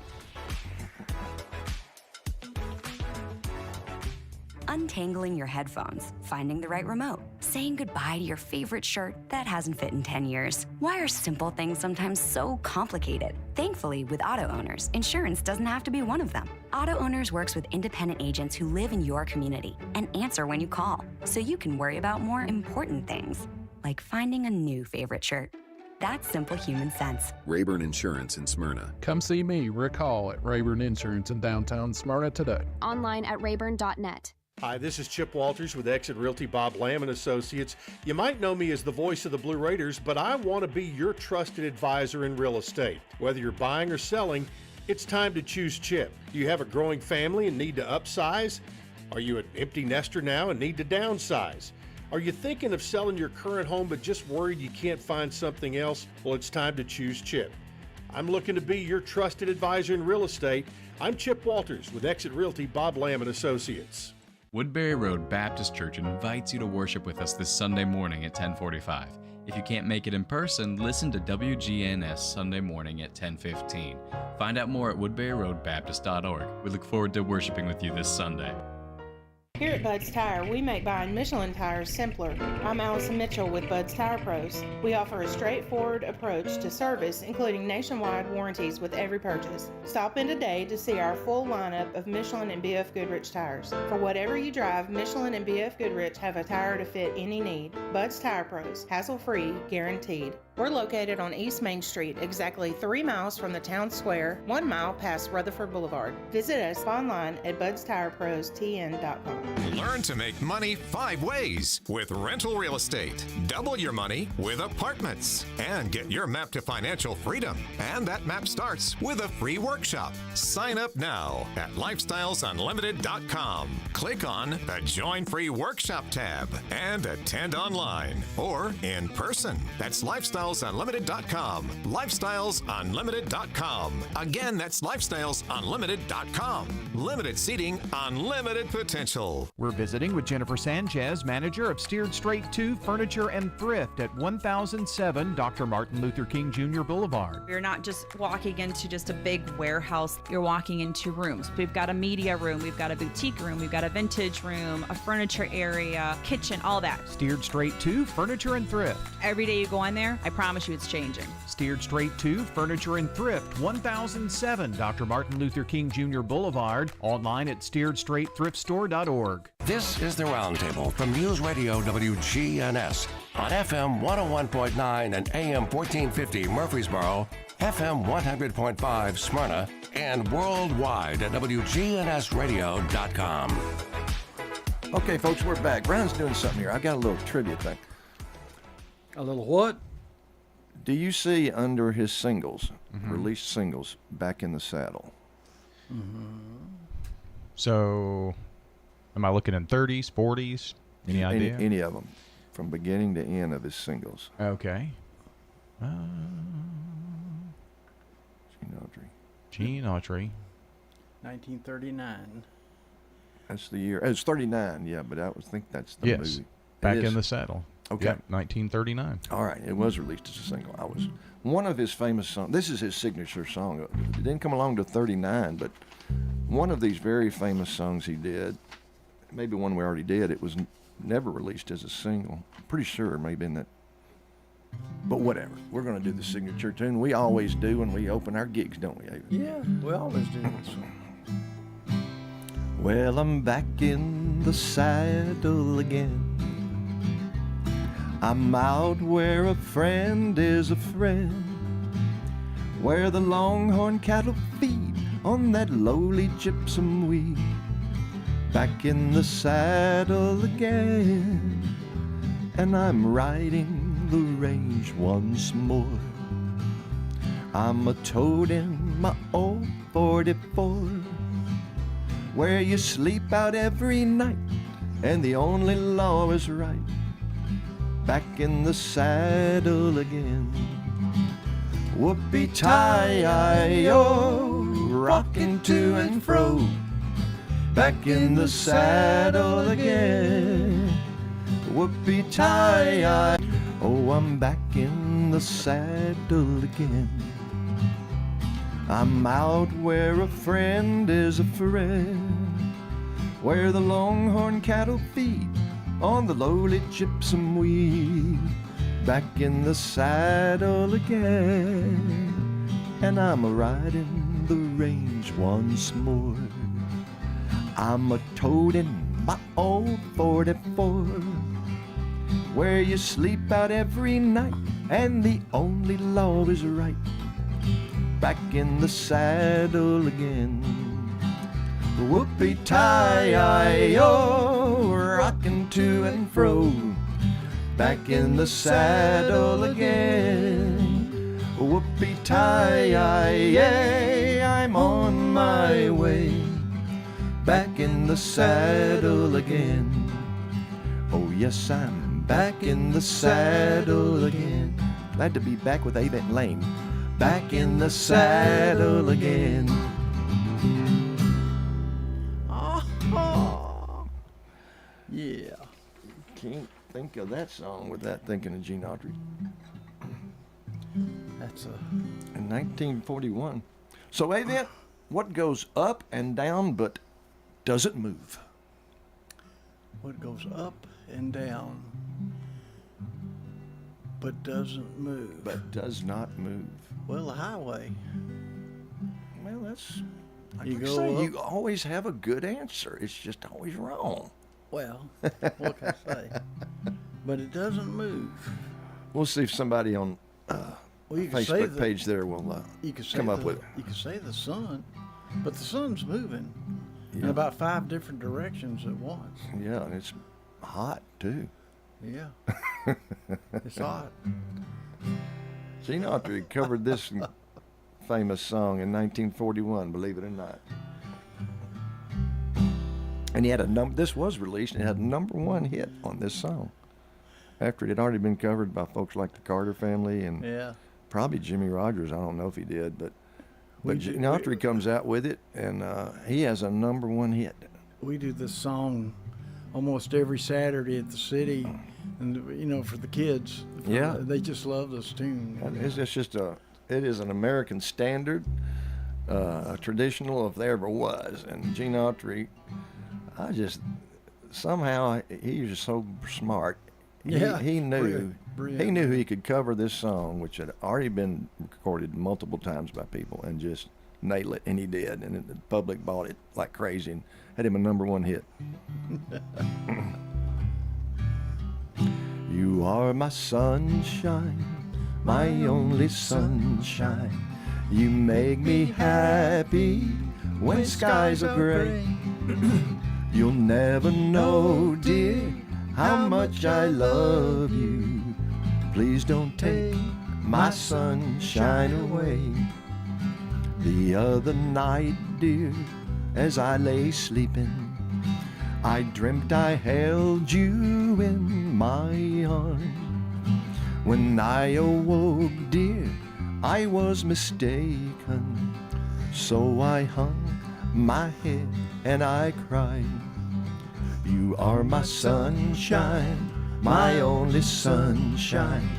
Untangling your headphones, finding the right remote, saying goodbye to your favorite shirt that hasn't fit in 10 years. Why are simple things sometimes so complicated? Thankfully, with auto owners, insurance doesn't have to be one of them. Auto Owners works with independent agents who live in your community and answer when you call, so you can worry about more important things, like finding a new favorite shirt. That's simple human sense. Rayburn Insurance in Smyrna. Come see me, Rick Hall, at Rayburn Insurance in downtown Smyrna today. Online at rayburn.net. Hi, this is Chip Walters with Exit Realty Bob Lamb & Associates. You might know me as the voice of the Blue Raiders, but I want to be your trusted advisor in real estate. Whether you're buying or selling, it's time to choose Chip. Do you have a growing family and need to upsize? Are you an empty nester now and need to downsize? Are you thinking of selling your current home but just worried you can't find something else? Well, it's time to choose Chip. I'm looking to be your trusted advisor in real estate. I'm Chip Walters with Exit Realty Bob Lamb & Associates. Woodbury Road Baptist Church invites you to worship with us this Sunday morning at 10:45. If you can't make it in person, listen to WGNS Sunday morning at 10:15. Find out more at woodburyroadbaptist.org. We look forward to worshiping with you this Sunday. Here at Bud's Tire, we make buying Michelin tires simpler. I'm Allison Mitchell with Bud's Tire Pros. We offer a straightforward approach to service, including nationwide warranties with every purchase. Stop in today to see our full lineup of Michelin and BF Goodrich tires. For whatever you drive, Michelin and BF Goodrich have a tire to fit any need. Bud's Tire Pros, hassle-free, guaranteed. We're located on East Main Street, exactly 3 miles from the town square, 1 mile past Rutherford Boulevard. Visit us online at budstireprostn.com. Learn to make money 5 ways with rental real estate. Double your money with apartments. And get your map to financial freedom. And that map starts with a free workshop. Sign up now at lifestylesunlimited.com. Click on the Join Free Workshop tab and attend online or in person. That's lifestylesunlimited.com. Lifestylesunlimited.com. Again, that's lifestylesunlimited.com. Limited seating, unlimited potential. We're visiting with Jennifer Sanchez, manager of Steered Straight 2 Furniture and Thrift at 1007 Dr. Martin Luther King Jr. Boulevard. You're not just walking into just a big warehouse. You're walking into rooms. We've got a media room. We've got a boutique room. We've got a vintage room, a furniture area, kitchen, all that. Steered Straight 2 Furniture and Thrift. Every day you go in there, I promise you it's changing. Steered Straight 2 Furniture and Thrift, 1007 Dr. Martin Luther King Jr. Boulevard. Online at steeredstraightthriftstore.org. This is the Roundtable from News Radio WGNS on FM 101.9 and AM 1450 Murfreesboro, FM 100.5 Smyrna, and worldwide at WGNSradio.com. Okay, folks, we're back. Brown's doing something here. I got a little trivia thing. A little what? Do you see under his singles, released singles, Back in the Saddle? So, am I looking in 30s, 40s? Any idea? Any of them, from beginning to end of his singles. Okay. Gene Autry. 1939. That's the year. It was 39, yeah, but I think that's the movie. Back in the Saddle. Okay. Yep, 1939. All right, it was released as a single. One of his famous songs. This is his signature song. It didn't come along to 39, but one of these very famous songs he did, maybe one we already did, it was never released as a single. I'm pretty sure maybe in that. But whatever. We're going to do the signature tune. We always do when we open our gigs, don't we, Ava? Yeah, we always do this. Well, I'm back in the saddle again. I'm out where a friend is a friend, where the longhorn cattle feed on that lowly gypsum weed. Back in the saddle again, and I'm riding the range once more. I'm a toting my old 44, where you sleep out every night, and the only law is right. Back in the saddle again. Whoopee-tie-I-O, rocking to and fro. Back in the saddle again. Whoopee-tie-I. Oh, I'm back in the saddle again. I'm out where a friend is a friend, where the longhorn cattle feed on the lowly gypsum weed. Back in the saddle again, and I'm a-riding the range once more. I'm a-toting my old 44, where you sleep out every night, and the only law is right. Back in the saddle again. Whoopee-tie-I-O, rocking to and fro. Back in the saddle again. Whoopee-tie-I-A, I'm on my way. Back in the saddle again. Oh yes, I'm back in the saddle again. Glad to be back with Ava and Lane. Back in the saddle again. Yeah. Can't think of that song without thinking of Gene Autry. That's in 1941. So, Ava, what goes up and down but doesn't move? What goes up and down but doesn't move? But does not move. Well, the highway. Well, that's. You Like go say, up. you always have a good answer. It's just always wrong. Well, what can I say? But it doesn't move. We'll see if somebody on Well, you could say Facebook page there will come up with it. You could say the sun, but the sun's moving in about 5 different directions at once. Yeah, and it's hot too. Yeah, it's hot. Gene Autry covered this famous song in 1941, believe it or not. And he had this was released and it had a #1 hit on this song. After it had already been covered by folks like the Carter family and probably Jimmy Rogers. I don't know if he did, but Gene Autry comes out with it, and he has a #1 hit. We do this song almost every Saturday at the city, and for the kids. Yeah, they just love this tune. It is an American standard, a traditional if there ever was. And Gene Autry, somehow he was just so smart. He knew he knew he could cover this song, which had already been recorded multiple times by people, and just nail it, and he did. And the public bought it like crazy and had him a #1 hit. You are my sunshine, my only sunshine. You make me happy when skies are gray. You'll never know, dear, how much I love you. Please don't take my sunshine away. The other night, dear, as I lay sleeping, I dreamt I held you in my arms. When I awoke, dear, I was mistaken. So I hung my head and I cried. You are my sunshine, my only sunshine.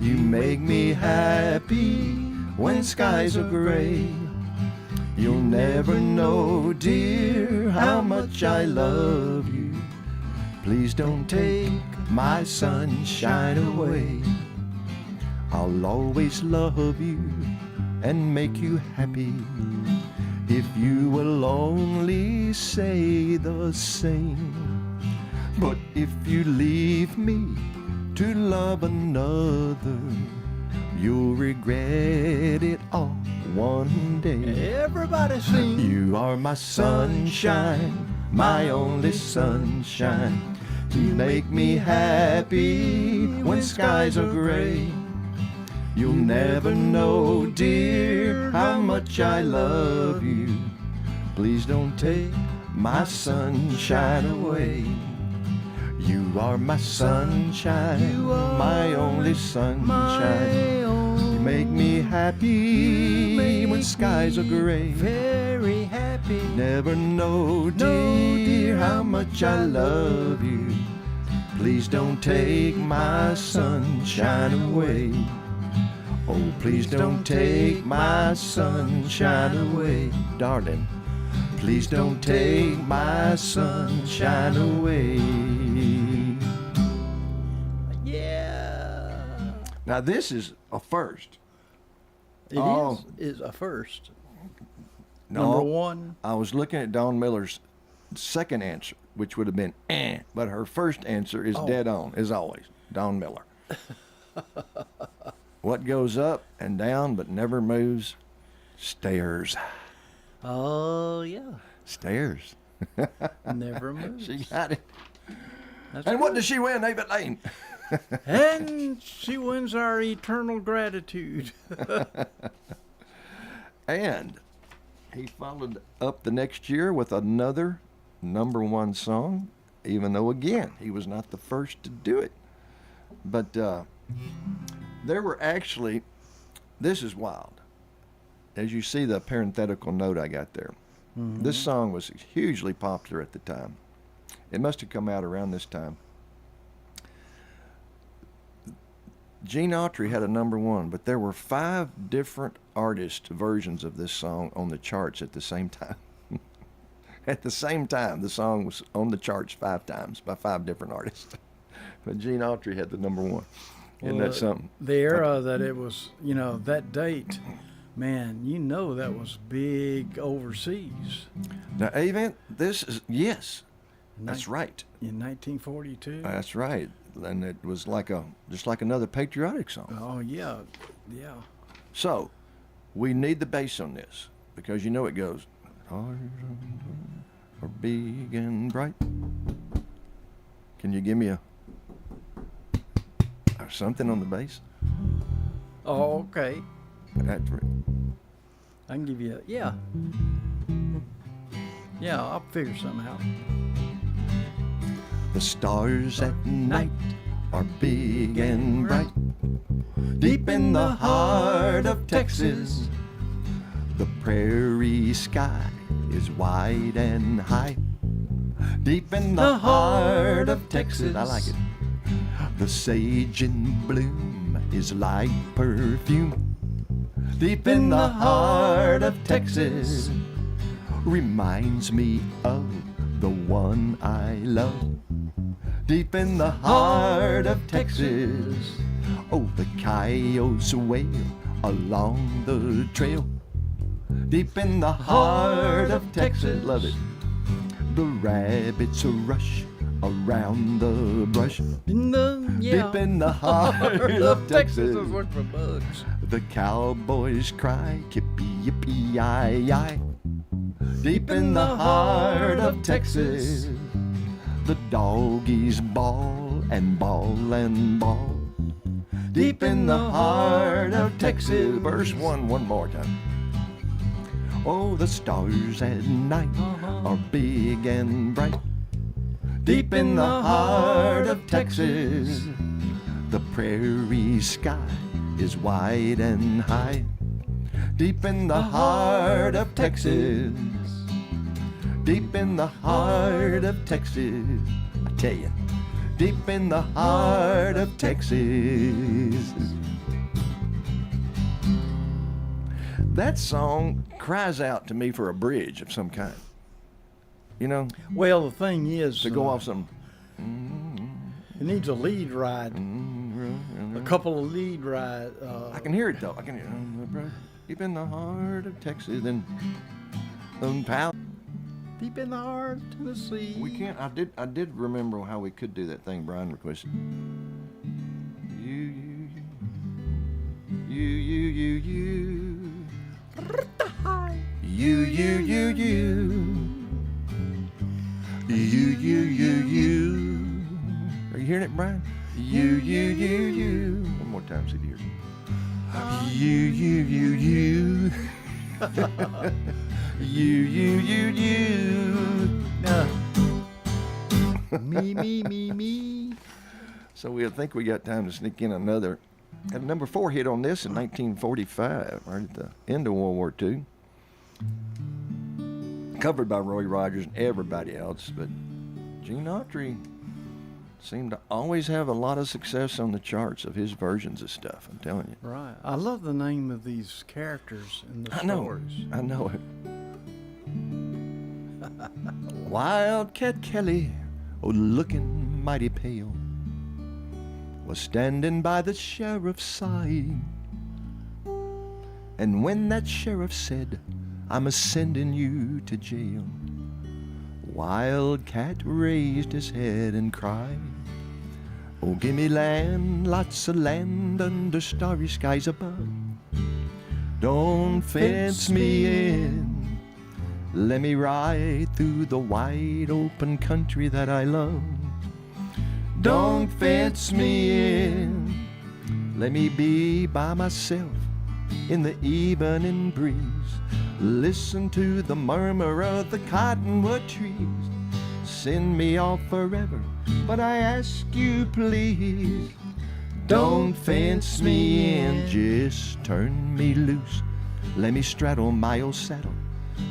You make me happy when skies are gray. You'll never know, dear, how much I love you. Please don't take my sunshine away. I'll always love you and make you happy if you will only say the same. But if you leave me to love another, you'll regret it all one day. Everybody sing. You are my sunshine, my only sunshine. You make me happy when skies are gray. You'll never know, dear, how much I love you. Please don't take my sunshine away. You are my sunshine, my only sunshine. You make me happy when skies are gray. Very happy. Never know, dear, how much I love you. Please don't take my sunshine away. Oh, please don't take my sunshine away, darling. Please don't take my sunshine away. Yeah. Now this is a first. It is a first. No, #1. I was looking at Dawn Miller's second answer, which would have been but her first answer is dead on, as always. Dawn Miller. What goes up and down but never moves? Stairs. Oh, yeah. Stairs. Never moves. She got it. That's and what good. does she win, David Lane? And she wins our eternal gratitude. And he followed up the next year with another #1 song, even though, again, he was not the first to do it. But there were actually, this is wild. As you see the parenthetical note I got there, this song was hugely popular at the time. It must have come out around this time. Gene Autry had a #1, but there were 5 different artist versions of this song on the charts at the same time. At the same time, the song was on the charts 5 times by 5 different artists. But Gene Autry had the #1. Isn't that something? The era that it was, that date, man, that was big overseas. Now, Avent, this is, yes, that's right. In 1942. That's right. And it was just like another patriotic song. Oh, yeah, yeah. So, we need the bass on this because you know it goes, stars are big and bright. Can you give me something on the bass? Oh, okay. That's right. I can give you yeah. Yeah, I'll figure something out. The stars at night are big and bright. Deep in the heart of Texas, the prairie sky is wide and high. Deep in the heart of Texas, I like it. The sage in bloom is like perfume. Deep in the heart of Texas, reminds me of the one I love. Deep in the heart of Texas, oh, the coyotes wail along the trail. Deep in the heart of Texas, love it. The rabbits rush around the brush. Deep in the heart of Texas, look for bugs. the cowboys cry, yippee yippee yi yi. Deep in the heart of Texas, the doggies bawl and bawl and bawl. Deep in the heart of Texas, verse 1 one more time. Oh, the stars at night are big and bright. Deep in the heart of Texas, the prairie sky is wide and high. Deep in the heart of Texas, deep in the heart of Texas, I tell you, deep in the heart of Texas. That song cries out to me for a bridge of some kind. You know? Well, the thing is, to go off some. It needs a lead ride. A couple of lead rides. I can hear it though. I can hear it. Deep in the heart of Texas, then pal. Deep in the heart of Tennessee. We can't. I did remember how we could do that thing Brian requested. You. You. Are you hearing it, Brian? You. One more time, see if you hear it. You. Me. So we think we got time to sneak in another. Had a number 4 hit on this in 1945, right at the end of World War II. Covered by Roy Rogers and everybody else, but Gene Autry seemed to always have a lot of success on the charts of his versions of stuff, I'm telling you. Right. I love the name of these characters in the stories. I know it. Wildcat Kelly, oh, looking mighty pale, was standing by the sheriff's side. And when that sheriff said, I'm a-sending you to jail, Wildcat raised his head and cried, oh, give me land, lots of land under starry skies above. Don't fence me in, let me ride through the wide open country that I love. Don't fence me in, let me be by myself in the evening breeze. Listen to the murmur of the cottonwood trees. Send me off forever, but I ask you please, don't fence me in, just turn me loose. Let me straddle my old saddle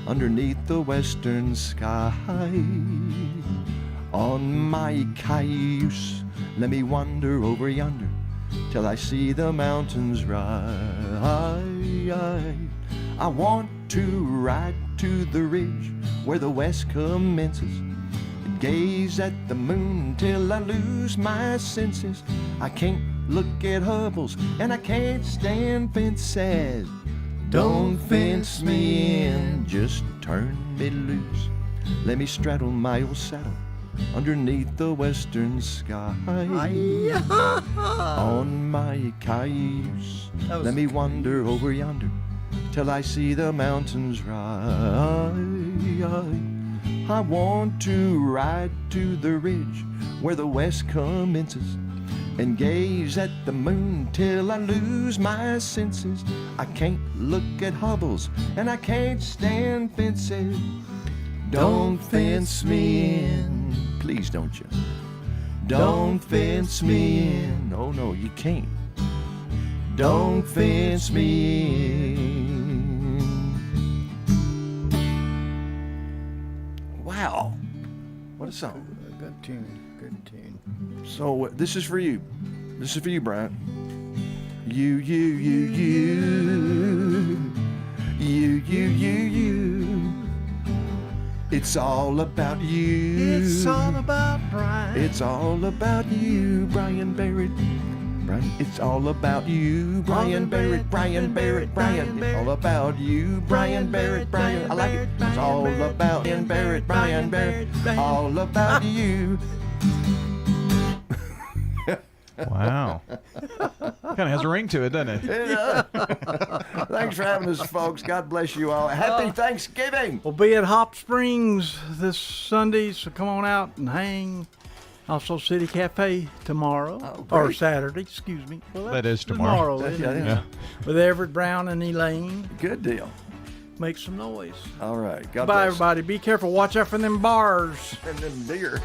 underneath the western sky. On my cayuse, let me wander over yonder till I see the mountains rise. I want to ride to the ridge where the west commences and gaze at the moon till I lose my senses. I can't look at hovels and I can't stand fences. Don't fence me in, just turn me loose. Let me straddle my old saddle underneath the western sky. On my cayuse, let me wander over yonder till I see the mountains rise. I want to ride to the ridge where the west commences and gaze at the moon till I lose my senses. I can't look at hovels and I can't stand fences. Don't fence me in, please don't you? Don't fence me in, oh no you can't. Don't fence me in. Wow, what a song. Good tune. So this is for you. This is for you, Brian. You. It's all about you. It's all about Brian. It's all about you, Brian Barrett. Brian, it's all about you, Brian Barrett. Brian Barrett. Brian. It's all about you, Brian Barrett. Brian. I like it. It's all about Brian Barrett. Brian Barrett. All about you. Wow. Kind of has a ring to it, doesn't it? Thanks for having us, folks. God bless you all. Happy Thanksgiving. We'll be at Hop Springs this Sunday, so come on out and hang. Also, City Cafe tomorrow, or Saturday, excuse me. Well, that is tomorrow. Isn't it? Yeah. With Everett Brown and Elaine. Good deal. Make some noise. All right. God Bye, bless. everybody. Be careful. Watch out for them bars. And them deer.